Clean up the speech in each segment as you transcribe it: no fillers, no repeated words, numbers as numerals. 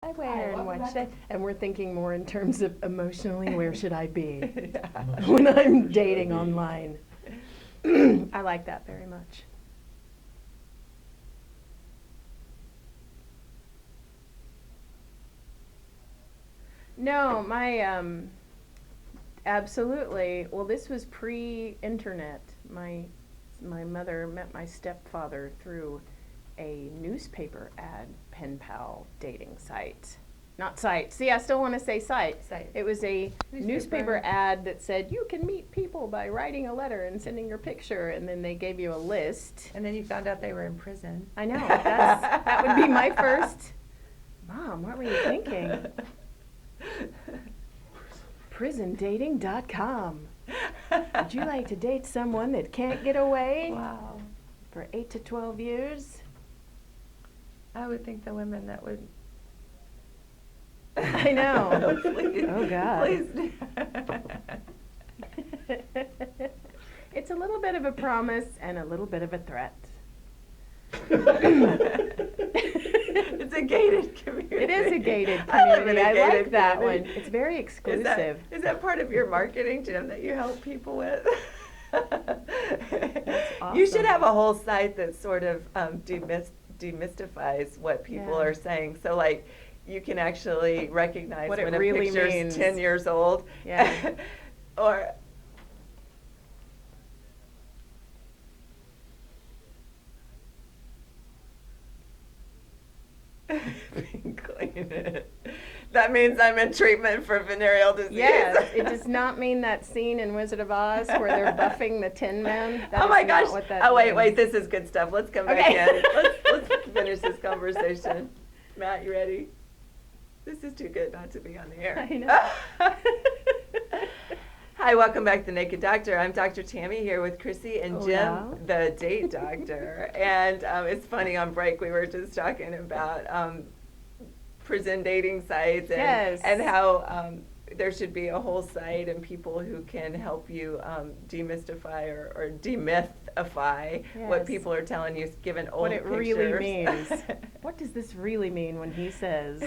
I wear and what should I? And we're thinking more in terms of emotionally, where should I be when I'm dating online? I like that very much. No, absolutely. Well, this was pre-internet. My mother met my stepfather through a newspaper ad pen pal dating site. Not site. See, I still want to say site. Site. It was a newspaper ad that said you can meet people by writing a letter and sending your picture, and then they gave you a list. And then you found out they were in prison. I know. That would be my first. Mom, what were you thinking? PrisonDating.com. Would you like to date someone that can't get away Wow. for 8 to 12 years? I would think the women that would. I know. Please, Oh, God. Please. It's a little bit of a promise and a little bit of a threat. It's a gated community. It is a gated I live in community. a I gated like that community. one. It's very exclusive. Is that part of your marketing, Jim, that you help people with? That's You should awesome. have a whole site that sort of demystifies what people Yeah. are saying. So, like, you can actually recognize What it when a really picture's means. 10 years old. Yeah. Or clean it. That means I'm in treatment for venereal disease. Yes, it does not mean that scene in Wizard of Oz where they're buffing the Tin Man. That Oh my is not gosh! what that Oh wait, means. this is good stuff. Let's come back Okay. in. Let's finish this conversation. Matt, you ready? This is too good not to be on the air. I know. Hi, welcome back to The Naked Doctor. I'm Dr. Tammy here with Cryssie and Jim, Hola. the date doctor. And it's funny, on break we were just talking about prison dating sites and, Yes. and how there should be a whole site and people who can help you demystify or demythify what Yes. people are telling you given old What it pictures. really means. What does this really mean when he says?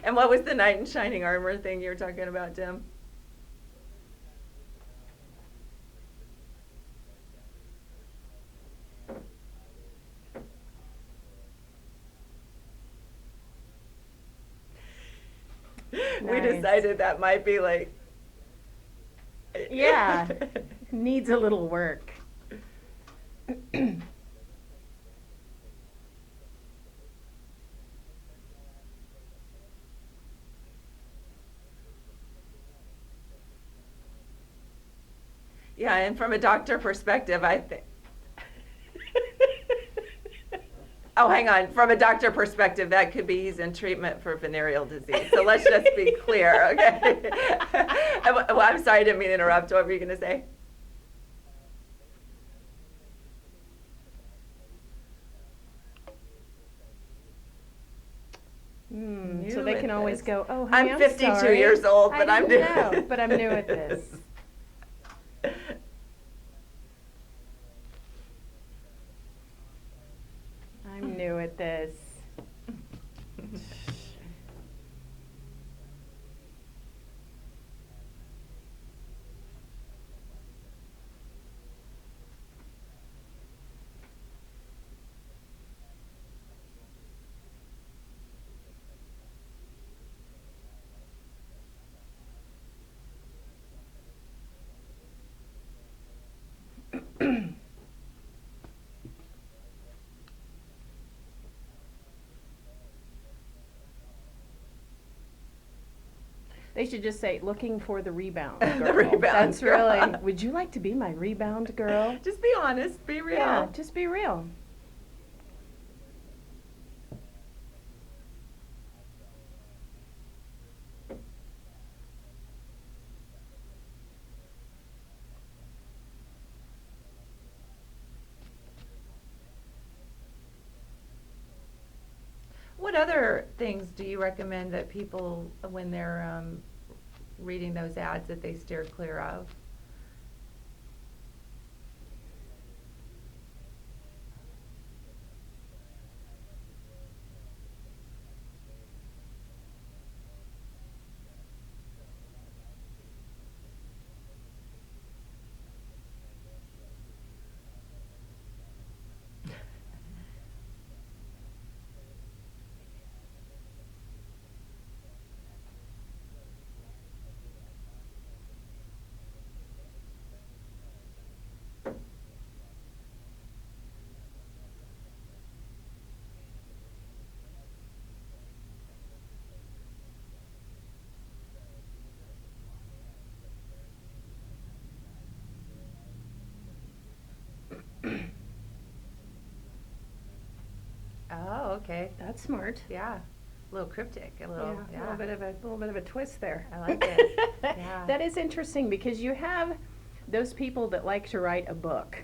And what was the knight in shining armor thing you were talking about, Jim? We Nice. decided that might be like. Yeah, needs a little work. Yeah, and from a doctor perspective, I think. Oh, hang on. From a doctor perspective, that could be he's in treatment for venereal disease. So let's just be clear, okay? Well, I'm sorry, I didn't mean to interrupt. What were you going to say? So New they at can always this. go, oh, honey, I'm 52 sorry. years old, but I I'm didn't new. know, but I'm new at this. I'm new at this. They should just say, looking for the rebound girl. The rebound That's girl. really, would you like to be my rebound girl? Just be honest, be real. Yeah, just be real. What other things do you recommend that people, when they're reading those ads, that they steer clear of? okay. That's smart. Yeah. A little cryptic, a little, A little bit of a twist there. I like it. Yeah. That is interesting because you have those people that like to write a book.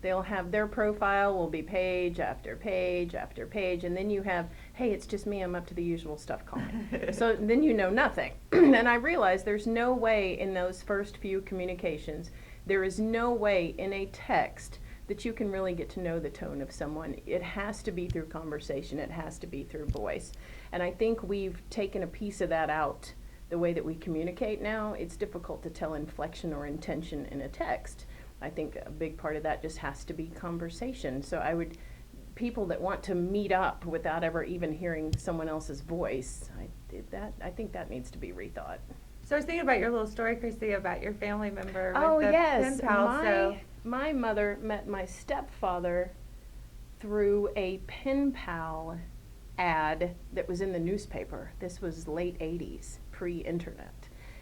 They'll have their profile will be page after page after page, and then you have, hey, it's just me, I'm up to the usual stuff, call me. So then you know nothing. And I realize there's no way in those first few communications, there is no way in a text that you can really get to know the tone of someone. It has to be through conversation, it has to be through voice. And I think we've taken a piece of that out the way that we communicate now. It's difficult to tell inflection or intention in a text. I think a big part of that just has to be conversation. So people that want to meet up without ever even hearing someone else's voice, I think that needs to be rethought. So I was thinking about your little story, Cryssie, about your family member with Oh the yes, pen pal. my mother met my stepfather through a pen pal ad that was in the newspaper. This was late 80s, pre-internet.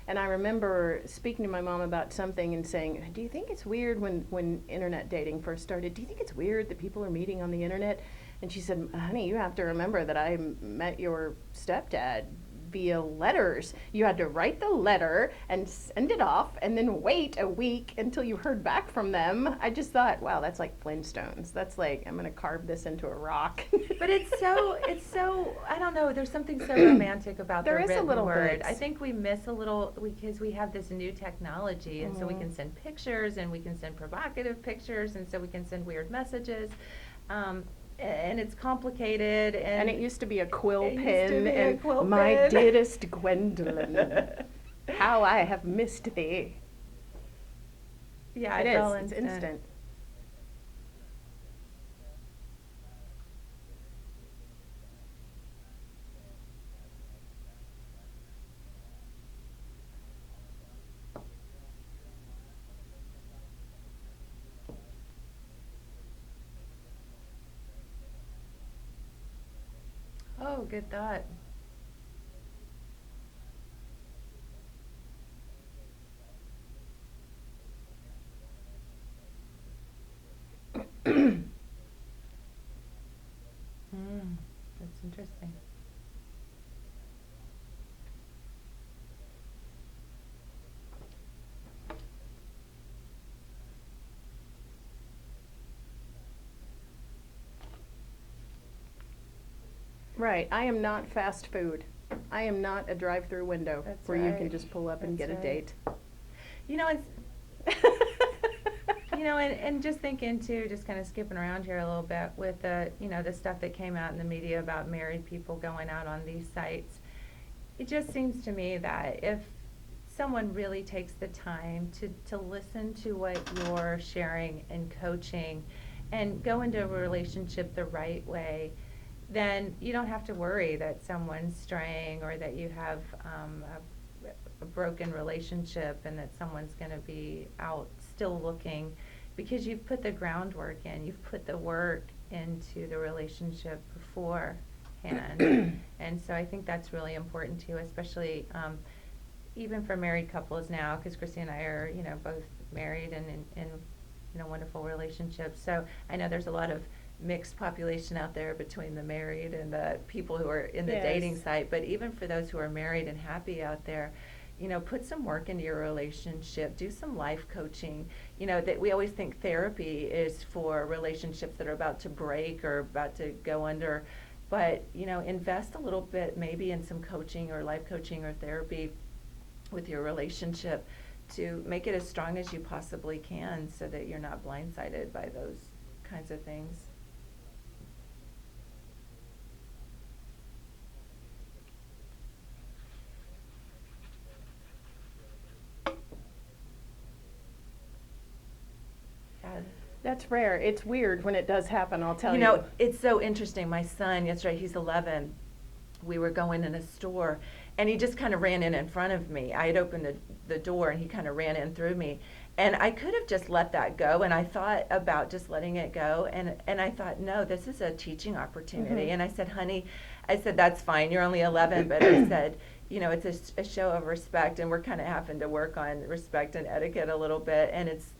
And I remember speaking to my mom about something and saying, do you think it's weird when internet dating first started, do you think it's weird that people are meeting on the internet? And she said, honey, you have to remember that I met your stepdad via letters. You had to write the letter and send it off and then wait a week until you heard back from them. I just thought, wow, that's like Flintstones. That's like, I'm going to carve this into a rock. But it's so, I don't know, there's something so romantic about the There is a written little word. bit. I think we miss a little because we have this new technology, and so we can send pictures, and we can send provocative pictures, and so we can send weird messages. And it's complicated, And it used to be a quill It used to pen be a and quill my pen. dearest Gwendolyn, how I have missed thee. Yeah, It it's all is. It's instant. Oh, good thought. That's interesting. Right. I am not fast food. I am not a drive-through window That's where you can right. just pull up and That's get a right. date. You know, it's and just thinking too, just kind of skipping around here a little bit with the the stuff that came out in the media about married people going out on these sites. It just seems to me that if someone really takes the time to listen to what you're sharing and coaching and go into a relationship the right way, then you don't have to worry that someone's straying or that you have a broken relationship and that someone's going to be out still looking, because you've put the groundwork in, you've put the work into the relationship beforehand. And so I think that's really important too, especially even for married couples now, because Cryssie and I are both married and in wonderful relationships. So I know there's a lot of mixed population out there between the married and the people who are in the Yes. dating site, but even for those who are married and happy out there, put some work into your relationship, do some life coaching. That we always think therapy is for relationships that are about to break or about to go under, but invest a little bit maybe in some coaching or life coaching or therapy with your relationship to make it as strong as you possibly can so that you're not blindsided by those kinds of things. God. That's rare. It's weird when it does happen, I'll tell you. It's so interesting. My son, yesterday, he's 11. We were going in a store, and he just kind of ran in front of me. I had opened the door, and he kind of ran in through me. And I could have just let that go, and I thought about just letting it go. And I thought, no, this is a teaching opportunity. Mhm. And I said, honey, that's fine. You're only 11. But I said, it's a show of respect, and we're kind of having to work on respect and etiquette a little bit. And it's,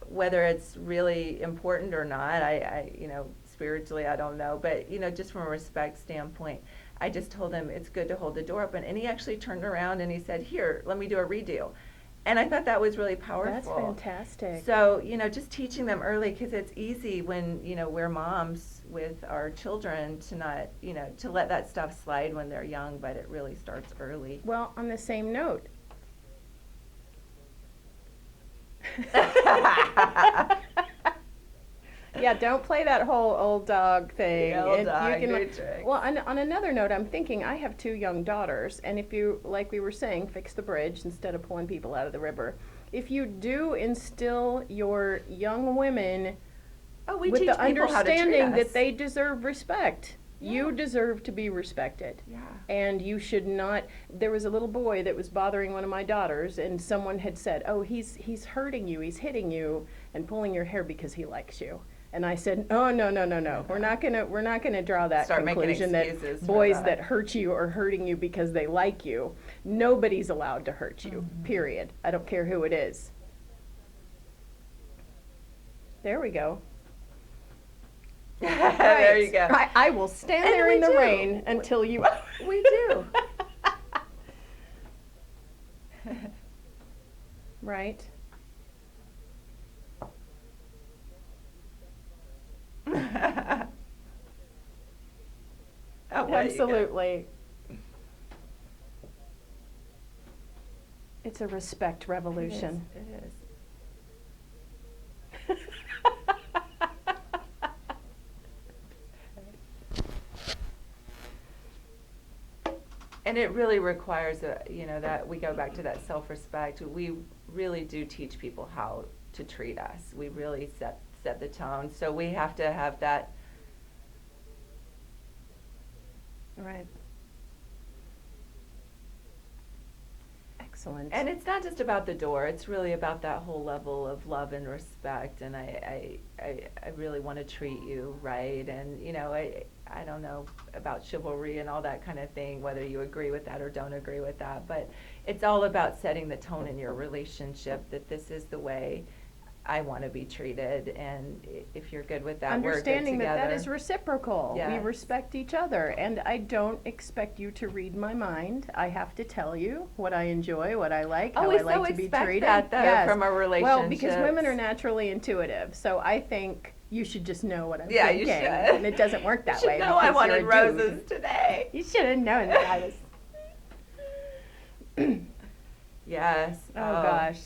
whether it's really important or not, I spiritually, I don't know, but just from a respect standpoint, I just told him it's good to hold the door open, and he actually turned around and he said, "Here, let me do a redo." And I thought that was really powerful. That's fantastic. So, just teaching them early, because it's easy when, we're moms with our children to not, to let that stuff slide when they're young, but it really starts early. Well, on the same note. Yeah, don't play that whole old dog thing. Yeah, old dog, good trick. Well, on another note, I'm thinking I have 2 young daughters, and if you, like we were saying, fix the bridge instead of pulling people out of the river. If you do instill your young women with the understanding that they deserve respect. Yeah. You deserve to be respected. Yeah. And you should not. There was a little boy that was bothering one of my daughters, and someone had said, "Oh, he's hurting you, he's hitting you and pulling your hair because he likes you." And I said, "Oh, no. We're not gonna draw that conclusion that boys that hurt you are hurting you because they like you. Nobody's allowed to hurt you. Mm-hmm. Period. I don't care who it is." There we go. Right. There you go. I will stand there in the rain until you. We do. Right. Absolutely. It's a respect revolution. It is. And it really requires that we go back to that self-respect. We really do teach people how to treat us. We really set the tone. So we have to have that. Right. Excellent. And it's not just about the door. It's really about that whole level of love and respect. And I really want to treat you right. And I don't know about chivalry and all that kind of thing, whether you agree with that or don't agree with that, but it's all about setting the tone in your relationship that this is the way I want to be treated, and if you're good with that, understanding we're good together. that is reciprocal. Yes. We respect each other, and I don't expect you to read my mind. I have to tell you what I enjoy, what I like, how I like to be treated. That though, yes. From a relationship. Well, because women are naturally intuitive, so I think you should just know what I'm thinking. You should. And it doesn't work that way. You should know I wanted roses today. You should have known that I was. Yes. Oh gosh.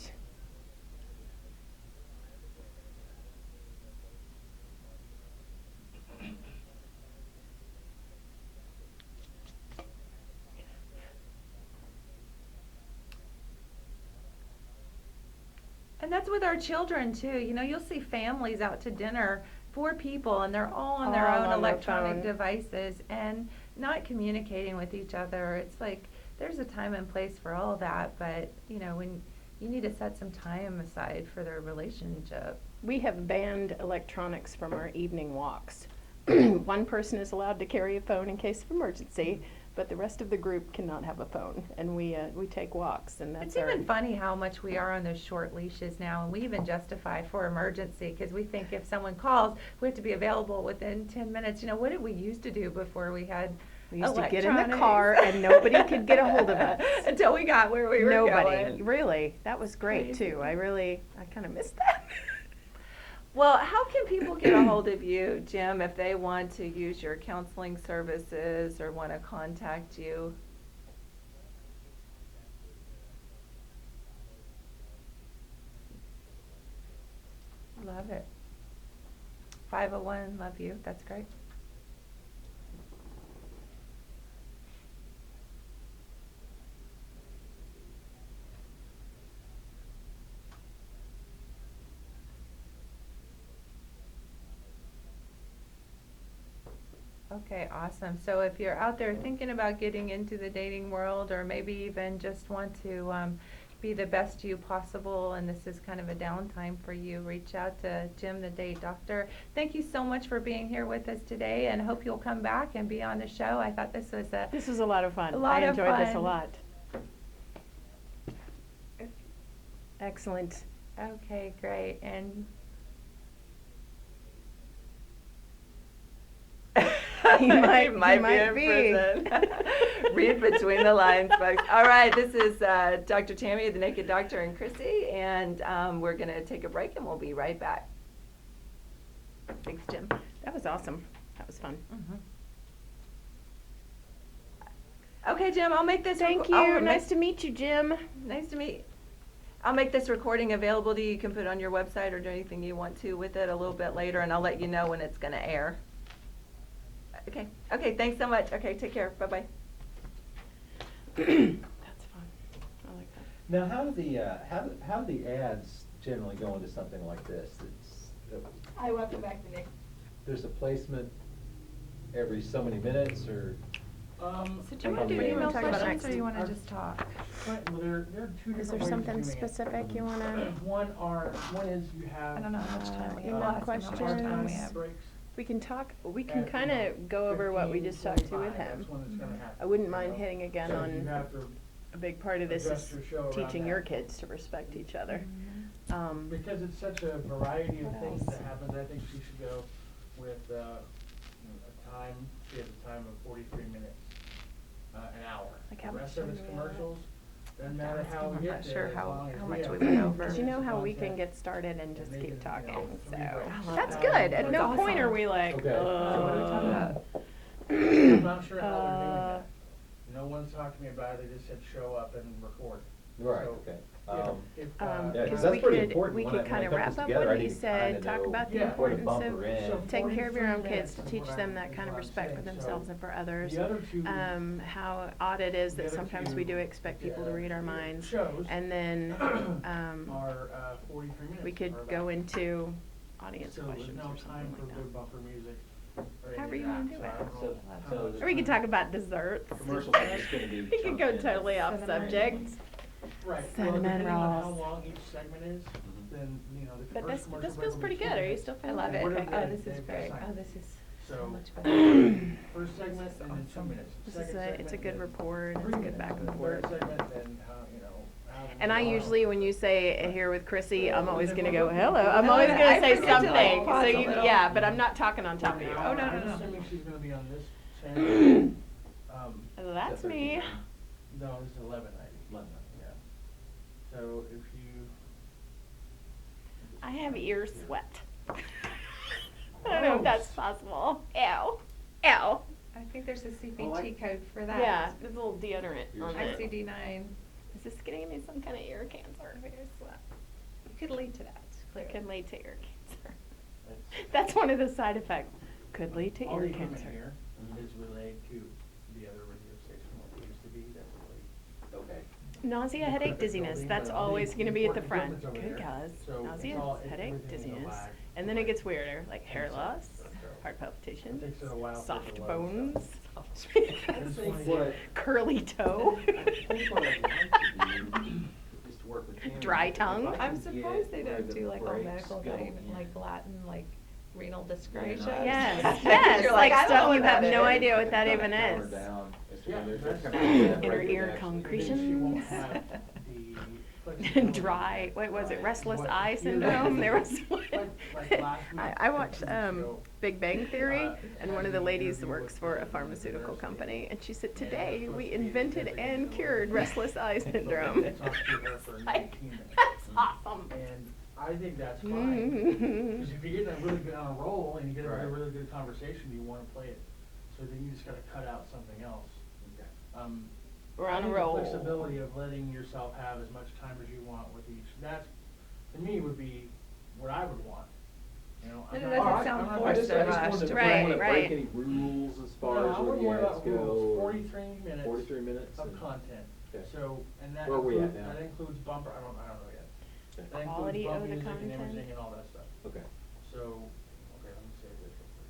And that's with our children too. You'll see families out to dinner, 4 people, and they're all on their own electronic devices and not communicating with each other. It's like there's a time and place for all of that, but when you need to set some time aside for their relationship. We have banned electronics from our evening walks. One person is allowed to carry a phone in case of emergency, but the rest of the group cannot have a phone, and we take walks, and that's It's even funny how much we are on those short leashes now, and we even justify for emergency, because we think if someone calls, we have to be available within 10 minutes. What did we used to do before we had We used to get in the car, and nobody could get a hold of us. Until we got where we were going. Nobody. Really. That was great, too. I kind of missed that. Well, how can people get a hold of you, Jim, if they want to use your counseling services or want to contact you? Love it. 501, love you. That's great. Okay, awesome. So if you're out there thinking about getting into the dating world, or maybe even just want to be the best you possible, and this is kind of a downtime for you, reach out to Jim the Date Doctor. Thank you so much for being here with us today, and hope you'll come back and be on the show. I thought this was a lot of fun. I enjoyed this a lot. Excellent. Okay, great. And He might be in prison. Read between the lines, folks. All right, this is Dr. Tammy, the Naked Doctor, and Cryssie, and we're going to take a break, and we'll be right back. Thanks, Jim. That was awesome. That was fun. Okay, Jim, I'll make this. Thank you. Nice to meet you, Jim. Nice to meet. I'll make this recording available to you. You can put it on your website or do anything you want to with it a little bit later, and I'll let you know when it's going to air. Okay. Okay, thanks so much. Okay, take care. Bye-bye. That's fun. I like that. Now, how do the ads generally go into something like this? I will go back to Nick. There's a placement every so many minutes, or? So do you wanna do email questions, questions, or or you you wanna want to just talk? Right, well, there are two different Is there ways of something doing it. specific you want to? One is you have. I don't know how much time we have. email I'll ask him how much time we questions. have. Breaks. We can talk, we can at, kind of go over what we 15, just talked to with 45, him. that's when it's gonna happen, I wouldn't you mind know? hitting again So you on, have to- a big part of this adjust is your show around teaching that. your kids to respect each other. Because it's such a variety of What things else? that happens, I think she should go with, a time, she has a time of 43 minutes, an hour. Like how The much rest of time it's do we have? commercials, doesn't matter Ask how him. we I'm get not there, sure as how long as we much have we 30 went over. Because you know how we content. can get started and just they keep can, you know, talking, three so. breaks. That's Um, good. At but no awesome. point are we like, Okay. So what are we talking about? I'm not sure how they're doing Uh, that. No one's talked to me about it, they just said show up and record. Right, So, okay. if, Yeah, because 'cause that's we pretty could, important we when could it- when kind it of comes wrap up together, I what need he to said, kinda talk know about the Yeah. where to importance bump of her in. So taking care of your own 43 kids, to minutes teach is what them I'm- that is kind of what I'm respect for saying. themselves So and for others. the other two- How odd it is The that other sometimes two, we do expect people to read our minds. shows And then, are 43 minutes. we could or go about. into audience So questions there's or no time something for like good that. bumper music. or any However of you wanna that, do so it. I don't know So- how so much Or we could time- talk about desserts. Commercials are just gonna be. We could chunked go in. totally off Cinnamon subject. Right, well, Cinnamon depending on how rolls. long each segment is, Mhm. then, you know, the But first commercial this break feels will pretty be good. 2 Are you minutes. still I feeling love it? it. Whatever Okay. they- Oh, this is they've great. assigned. Oh, this is so So- much better. First segment This is and then 2 awesome. minutes. This Second is it's a segment, good then rapport and 3 it's good minutes. back and Third forth. segment, then how, you know, how And I long. usually, when you say here with Cryssie, I'm always gonna go, Hello. hello. I'm No, always I gonna say forget to, like, something. So pause a you, little. yeah, but I'm not talking on top of you. Now, Oh, no, no, I'm no. assuming she's gonna be on this channel. That's me. No, this is 1190. Yeah. So if you. I have ear sweat. I don't know if that's possible. Ew. Ew. I think there's a CPT I- code for that. Yeah, there's a little deodorant on it. ICD-9. Is this getting me some kind of ear cancer? Ear sweat. It could lead to that, clearly. Could lead to ear cancer. That's- That's one of the side effects. Could lead to All ear the equipment cancer. here Mhm. is relayed to the other radio station, what it used to be, that's really. Okay. Nausea, the headache, equipment dizziness. building, That's but all the always going to be at the important front. equipment's over Good there. guys. So it's Nausea, all- headache, everything's in a dizziness. lag. And then it gets weirder, like hair loss, So- heart palpitations, Takes it a while for it soft to load bones, It's What- curly toe, I think what I'd like to do is to work with Tammy. Dry If I tongue. can I'm get surprised they where don't the do like all breaks medical, go not even in. like Latin, like renal Yeah, dyscrasia. no, Yes, yes, You're like I don't know stuff what you have that no is. idea what that Kinda even counter is. down as to Yeah, when they're that's- coming in, Inner break it ear actually- And then she won't concretions. have the flexibility. Dry, what was it, Right. restless What eye you're- syndrome? There was one. Like last week, I watched 2 weeks ago, Big Bang Theory, uh, and one of the ladies works for a pharmaceutical company, and she said, today we invented and cured restless eye syndrome. I talked to her for Like, 19 minutes. that's awesome. And I think that's fine. Mhm. Because if you're getting a really good on a roll and you get a Right. really good conversation, you want to play it. So then you just got to cut out something else. Okay. We're I on a think roll. The flexibility of letting yourself have as much time as you want with each, that, to me, would be what I would want. You know, But it I'm doesn't not- sound I'm not- forced or rushed. wanted to- Right, I don't wanna right. break any rules as far No, as I where wouldn't the worry ads about go. rules. or 43 minutes. 43 minutes. Of and- content. Okay. So, and that Where are we at includes, now? that includes bumper, I don't know yet. Okay. That Quality includes of bump the music and content. imaging and all that stuff. Okay. So, okay, let me say this real quick.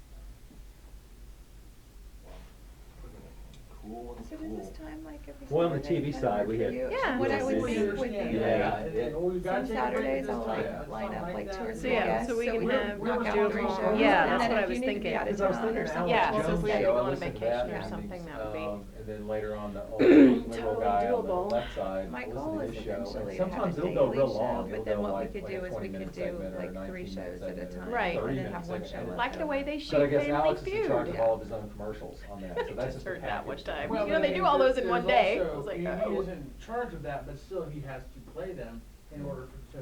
Cool and So cool. does this time like every Well, on the Saturday TV kinda side, work we for had- you? Yeah. What I Yeah, would we do understand would be that. Yeah, And yeah. then, oh, we've got some to take a break, Saturdays this I'll time. like That's line fine, up like 2 or that. 3 yeah, guests, so we so can we have can knock do out them 3 all. shows. Yeah, And that's then what I if was you need to be thinking. out of Because I was town or thinking something. Yeah, Alex so if Jones' we show, go I on a listened to vacation that, or and something, things, that would be. and then later on the old liberal Totally guy on the doable. left side, My listen goal to is his show. eventually And to have a sometimes it'll go daily real show, long, but it'll then go what we like could a do is we 20-minute could do segment or a like 3 19-minute shows at a segment or time. Right. a And then 30-minute have one segment. show And- left Like the way they But I shoot guess Family Alex is in Feud. charge of all of his own commercials on that, so that's Just just a heard that one package. time. Well, You know, but they do all those in one there's day. I also- was like, he oh. is in charge of that, but still he has to play them in order to,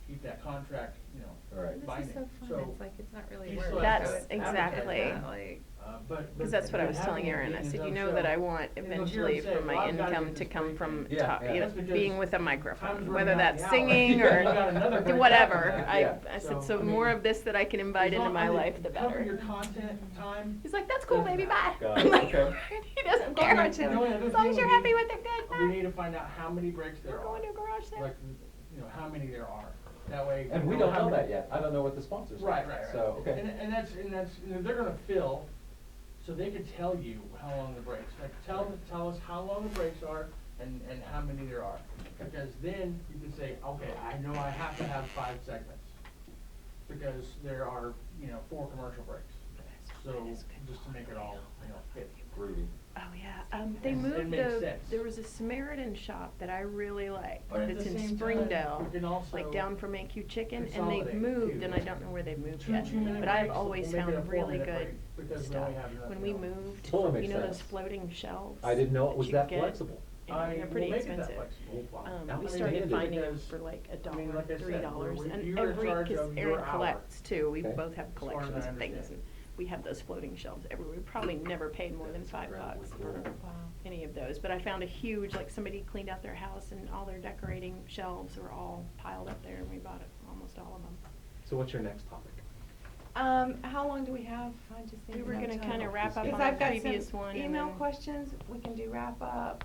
keep that contract, Right. This is binding. so fun, it's like, it's not really he work. still That's has to exactly. advertise that. Like, But Because that's what I was having telling it Aaron. being I his said, own you know show, that I want and you'll hear him eventually say, for "Well, my I've gotta income get to this come break from in." Yeah, yeah. you know, That's because being with a time's microphone, running whether out that's the hour. singing You got another or break whatever. after that. Yeah. I said, So, so I more mean, of this that I can invite as into long- my I mean, life, the Cover better. your content time. He's like, that's cool, Doesn't baby, bye. matter. Got I'm it, like, okay. he doesn't Well, care. I mean, the only other As long thing as you're would happy be- with it, good, We bye. need to find out how many breaks there We're are. going to a garage sale. Like, how many there are. That way. And we don't know that yet, I don't know what the sponsors are. Right. So, okay. And that's, they're gonna fill, so they could tell you how long the breaks, like, tell us how long the breaks are and how many there are. Because then you can say, okay, I know I have to have 5 segments, because there are, 4 commercial breaks. So, just to make it all, fit. Groovy. Oh, yeah, they It moved makes sense. there was a Samaritan shop that I really liked, But at that's the in same time, Springdale, you can also like down from AQ Chicken, and consolidate, they've moved, too. and I don't know where they've moved 2 yet, 2-minute but I've breaks always will make it found a really 4-minute good break, because we stuff. only have enough When we now. moved, Totally makes you know those sense. floating shelves? I didn't know it was you that get? flexible. Yeah, they're pretty We'll make it that expensive. flexible. Now We I mean, started they finding them because, for like I mean, $1, like I said, $3, and you're in every, charge cause of your Aaron hour. collects too, we Okay. both have As far as collections I of things, understand. and we have those floating shelves everywhere, we probably never paid more than $5 for any of those, but I found a huge, like somebody cleaned out their house and all their decorating shelves were all piled up there, and we bought almost all of them. So what's your next topic? how long do we have? I just think We were enough gonna time. kinda wrap up Because on I've the got previous some one and email then- questions, we can do wrap up.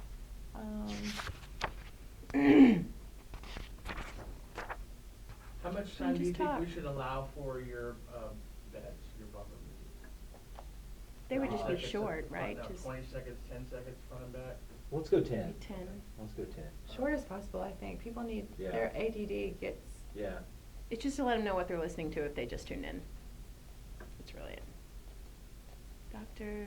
How much time do you just think we talk. should allow for your, beds, your bumper music? They would just be 20 seconds short, of- right? no, Just 20 seconds, 10 seconds front and back? Let's go 10. 10. Let's go 10. Short as possible, I think. People need, Yeah. their ADD gets, Yeah. It's just to let them know what they're listening to if they just tuned in. That's really it. Dr.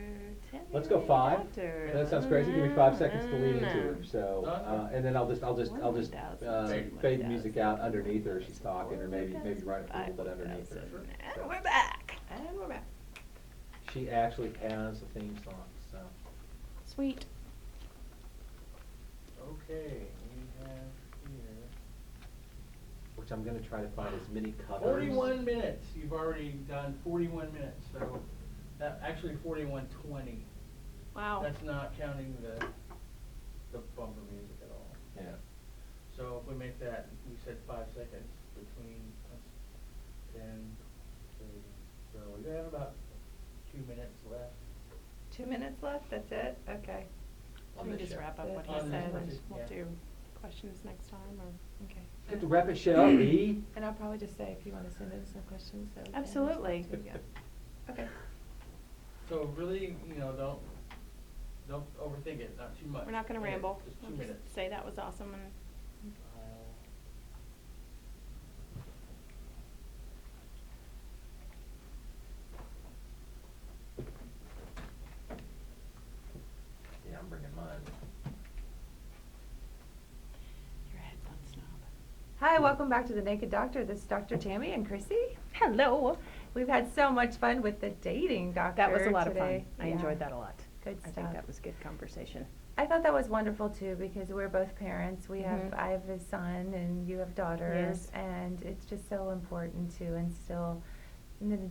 Tammy. Let's go 5. Doctor. That sounds crazy, give me 5 seconds to lead into No. her, so, No. and then I'll just, 1,000. fade the music out underneath her as she's talking, or maybe right a little bit underneath her. 4,000. And we're back. and we're back. She actually has a theme song, so. Sweet. Okay, we have here. Which I'm gonna try to find as many covers. 41 minutes, you've already done 41 minutes, so, actually 41:20. Wow. That's not counting the bumper music at all. Yeah. So if we make that, we said 5 seconds between us, 10, 30, so we have about 2 minutes left. 2 minutes left, that's it? Okay. On Should we this just show. wrap up what he On this said one, and we'll yeah. do questions next time, or? Okay. Get to wrap it, Shell, E. And I'll probably just say if you wanna send in some questions, so. we can Absolutely. respond to, yeah. Okay. So really, don't overthink it, not too much. We're not gonna Yeah, ramble. Just 2 We'll minutes. just say that was awesome and Yeah, I'm bringing mine. you're a headphone snob. Hi, welcome back to the Naked Doctor. This is Dr. Tammy and Cryssie. Hello. We've had so much fun with the dating doctor That was a lot of today. fun. I Yeah. enjoyed that a lot. Good I think stuff. that was good conversation. I thought that was wonderful too because we're both parents. Mhm. I have a son and you have daughters, Yes. and it's just so important to instill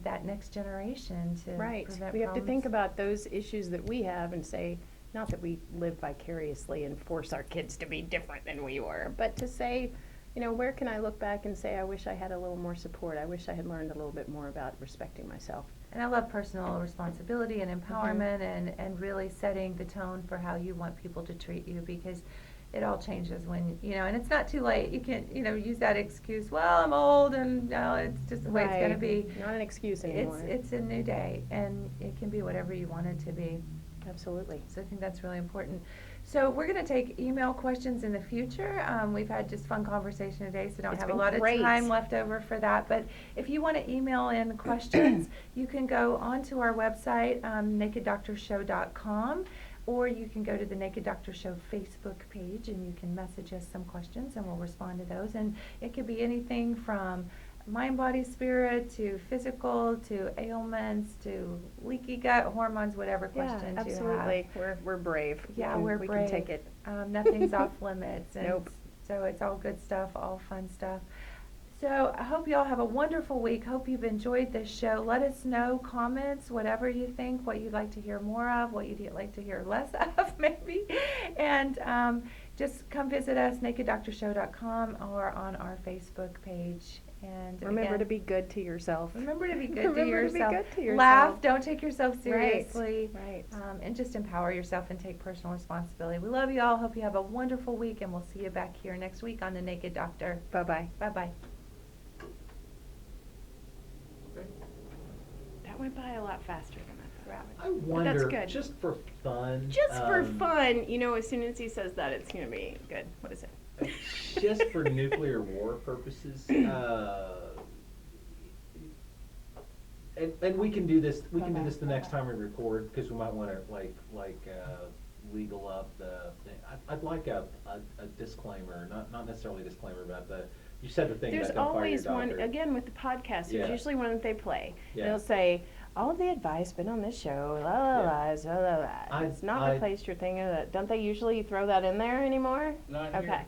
that next generation to Right. prevent We have to think problems. about those issues that we have and say, not that we live vicariously and force our kids to be different than we were, but to say, where can I look back and say, I wish I had a little more support. I wish I had learned a little bit more about respecting myself. And I love personal responsibility and empowerment and really setting the tone for how you want people to treat you because it all changes when, and it's not too late. You can't, use that excuse, well, I'm old and no, it's just the way it's gonna be. Not an excuse anymore. It's a new day and it can be whatever you want it to be. Absolutely. So I think that's really important. So we're gonna take email questions in the future. We've had just fun conversation today, so don't It's have a been lot great. of time left over for that. But if you wanna email in questions, you can go onto our website, nakeddoctorshow.com, or you can go to the Naked Doctor Show Facebook page and you can message us some questions and we'll respond to those. And it could be anything from mind, body, spirit, to physical, to ailments, to leaky gut, hormones, whatever questions you have. Absolutely. We're brave. Yeah, we we're can, brave. We can take it. Nothing's off limits. And Nope. So it's all good stuff, all fun stuff. So I hope you all have a wonderful week. Hope you've enjoyed this show. Let us know, comments, whatever you think, what you'd like to hear more of, what you'd like to hear less of, maybe. And just come visit us, nakeddoctorshow.com, or on our Facebook page. And Remember again, to be good to yourself. Remember to be good Remember to yourself. To be good to yourself. Laugh. Don't take yourself seriously. Right. And just empower yourself and take personal responsibility. We love you all. Hope you have a wonderful week, and we'll see you back here next week on The Naked Doctor. Bye-bye. Bye-bye. Okay. That went by a lot faster than I thought. I wonder, good. just for fun. Just for fun, as soon as he says that, it's going to be good. What is it? Just for nuclear war purposes, and we can do this. We can do this the next time we record, because we might want to legal up the thing. I'd like a disclaimer, not necessarily a disclaimer, but you said the thing There's about don't fire your always one, doctor. again, with the podcast, Yeah. there's usually one that they play. Yeah. They'll say, all of the advice been on this show, la la la, la la la. It's not replaced your thing. Don't they usually throw that in there anymore? Not here. Okay.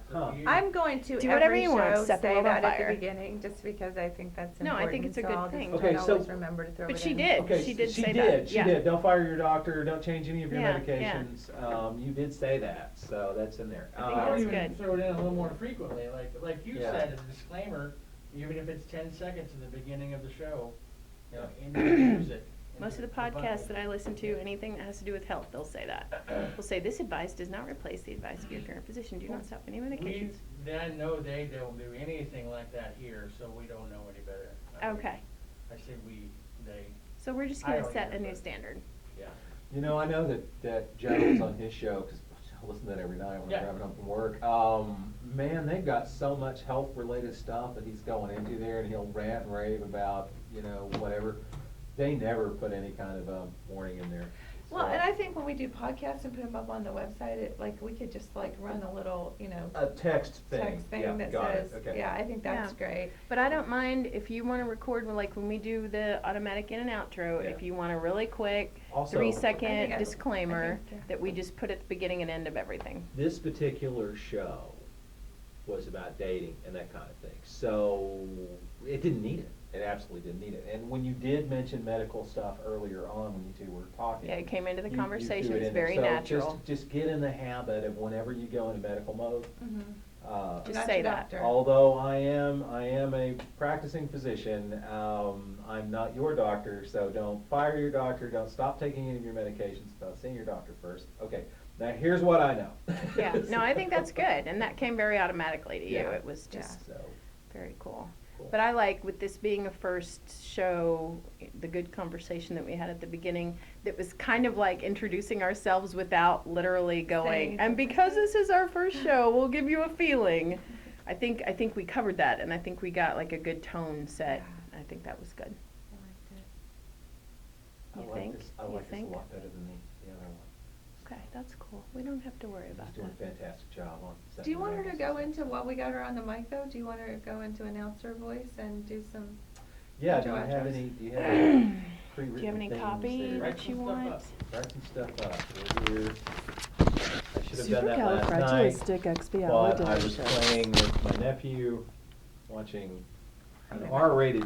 Huh. I'm going to Do whatever every you want, show set the say world on that at fire. the beginning, just because I think that's No, important. I think it's a so good I'll thing. Just Okay, always so- remember to throw But it she in. did. Okay, She did she say did. that. She Yeah. did. Don't fire your doctor. Don't change any of your Yeah, medications. You did say that, so that's in there. I think I that's would even good. throw it in a little more frequently, like you Yeah. said, as a disclaimer, even if it's 10 seconds in the beginning of the show, use it. Most of the podcasts that I listen to, anything that has to do with health, they'll say that. They'll say, this advice does not replace the advice of your current physician. Do not stop any medications. I know they don't do anything like that here, so we don't know any better. Okay. I say they, So we're just I going to don't set either, a new but- standard. yeah. I know that Joe's on his show, because I listen to that every night when Yeah. I'm driving home from work. Man, they've got so much health-related stuff that he's going into there, and he'll rant and rave about, whatever. They never put any kind of a warning in there. Well, So- and I think when we do podcasts and put them up on the website, we could just run a little, A text thing. text thing Yeah, that got it. says, Okay. yeah, I think that's Yeah. great. But I don't mind if you want to record, when we do the automatic in and outro, Yeah. if you want a really quick Also- 3-second I think disclaimer yeah. that we just put at the beginning and end of everything. This particular show was about dating and that kind of thing. So it didn't need it. It absolutely didn't need it. And when you did mention medical stuff earlier on, when you two were talking. Yeah, it came into the you conversation. threw it It's in there. very So natural. Just get in the habit of whenever you go into medical mode. Just Not say your that. doctor. Although I am a practicing physician, I'm not your doctor, so don't fire your doctor, don't stop taking any of your medications without seeing your doctor first. Okay, now here's what I know. Yeah, no, I think that's good, and that came very automatically to you. Yeah. It was just So, very cool. cool. But I like, with this being a first show, the good conversation that we had at the beginning, that was kind of like introducing ourselves without literally going, Saying and because this is our first show, we'll give you a feeling. I think we covered that, and I think we got a good tone set. I think that was good. I You like think? this, I You like this think? a lot better than the other one. Okay, that's cool. We don't have to worry about She's doing a that. fantastic job on setting Do you want her the to go into, while we got her on the mic though, do you want her to go into announcer voice and do some? Yeah, do you intro have outros? any, do you have any pre-written Do you have any things copy there? that you want? Write some stuff up. We're here. I should have done that last night, Supercalifragilisticexpialidocious. but I was playing with my nephew, watching an R-rated